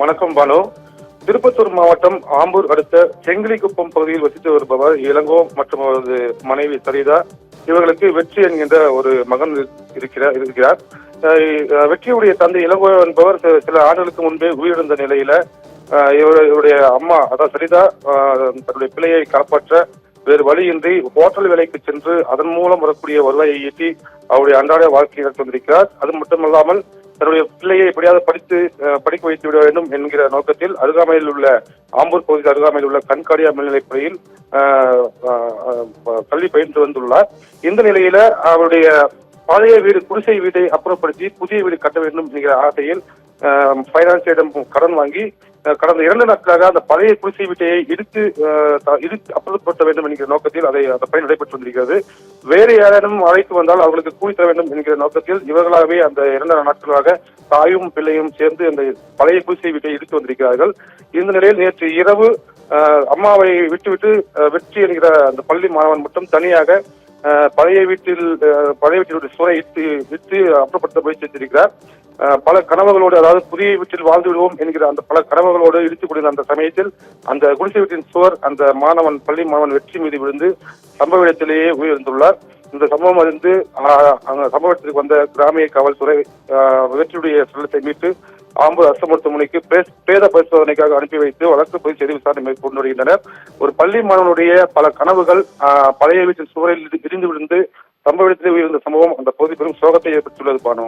வணக்கம் பானு. திருப்பத்தூர் மாவட்டம் ஆம்பூர் அடுத்த செங்கிலிக்குப்பம் பகுதியில் வசித்து வருபவர் இளங்கோ மற்றும் அவரது மனைவி சரிதா. இவர்களுக்கு வெற்றி என்கின்ற ஒரு மகன் இருக்கிறார். வெற்றியுடைய தந்தை இளங்கோ என்பவர் சில ஆண்டுகளுக்கு முன்பே உயிரிழந்த நிலையில இவருடைய அம்மா அதாவது சரிதா தன்னுடைய பிள்ளையை காப்பாற்ற வேறு வழியின்றி ஹோட்டல் வேலைக்கு சென்று அதன் மூலம் வரக்கூடிய வருவாயை ஈட்டி அவருடைய அன்றாட வாழ்க்கையை நடத்தி வந்திருக்கிறார். அது மட்டுமல்லாமல் தன்னுடைய பிள்ளையை எப்படியாவது படிக்க வைத்து விட வேண்டும் என்கிற நோக்கத்தில் அருகாமையில் உள்ள ஆம்பூர் பகுதியில் அருகாமையில் உள்ள கண்காடியா மேல்நிலைப் பள்ளியில் கல்வி பயின்று வந்துள்ளார். இந்த நிலையில அவருடைய பழைய வீடு குடிசை வீட்டை அப்புறப்படுத்தி புதிய வீடு கட்ட வேண்டும் என்கிற ஆசையில் பைனான்சியிடம் கடன் வாங்கி கடந்த 2 நாட்களாக அந்த பழைய குடிசை வீட்டையை இடித்து அப்புறப்படுத்த வேண்டும் என்கிற நோக்கத்தில் அந்த பணி நடைபெற்று வந்திருக்கிறது. வேறு யாரேனும் அழைத்து வந்தால் அவர்களுக்கு கூலி தர வேண்டும் என்கிற நோக்கத்தில் இவர்களாகவே அந்த 2 நாட்களாக தாயும் பிள்ளையும் சேர்ந்து அந்த பழைய குடிசை வீட்டை இடித்து வந்திருக்கிறார்கள். இந்த நிலையில் நேற்று இரவு அம்மாவை விட்டுவிட்டு வெற்றி என்கிற அந்த பள்ளி மாணவன் மட்டும் தனியாக பழைய வீட்டிலுடைய சுவரை இட்டு அப்புறப்படுத்த முயற்சித்திருக்கிறார். பல கனவுகளோடு, அதாவது புதிய வீட்டில் வாழ்ந்து விடுவோம் என்கிற அந்த பல கனவுகளோடு இடித்துக் கொண்டிருந்த அந்த சமயத்தில் அந்த குடிசை வீட்டின் சுவர் அந்த பள்ளி மாணவன் வெற்றி மீது விழுந்து சம்பவ இடத்திலேயே உயிரிழந்துள்ளார். இந்த சம்பவம் அறிந்து அந்த சம்பவத்திற்கு வந்த கிராமிய காவல்துறை வெற்றியுடைய சடலத்தை மீட்டு ஆம்பூர் அரசு மருத்துவமனைக்கு பிரேத பரிசோதனைக்காக அனுப்பி வைத்து வழக்கு பதிவு செய்து விசாரணை மேற்கொண்டு வருகின்றனர். ஒரு பள்ளி மாணவனுடைய பல கனவுகள் பழைய வீட்டின் சுவரில் இடிந்து விழுந்து சம்பவ இடத்திலே உயிரிழந்த சம்பவம் அந்த பகுதி பெரும் சோகத்தை ஏற்படுத்தியுள்ளது பானு.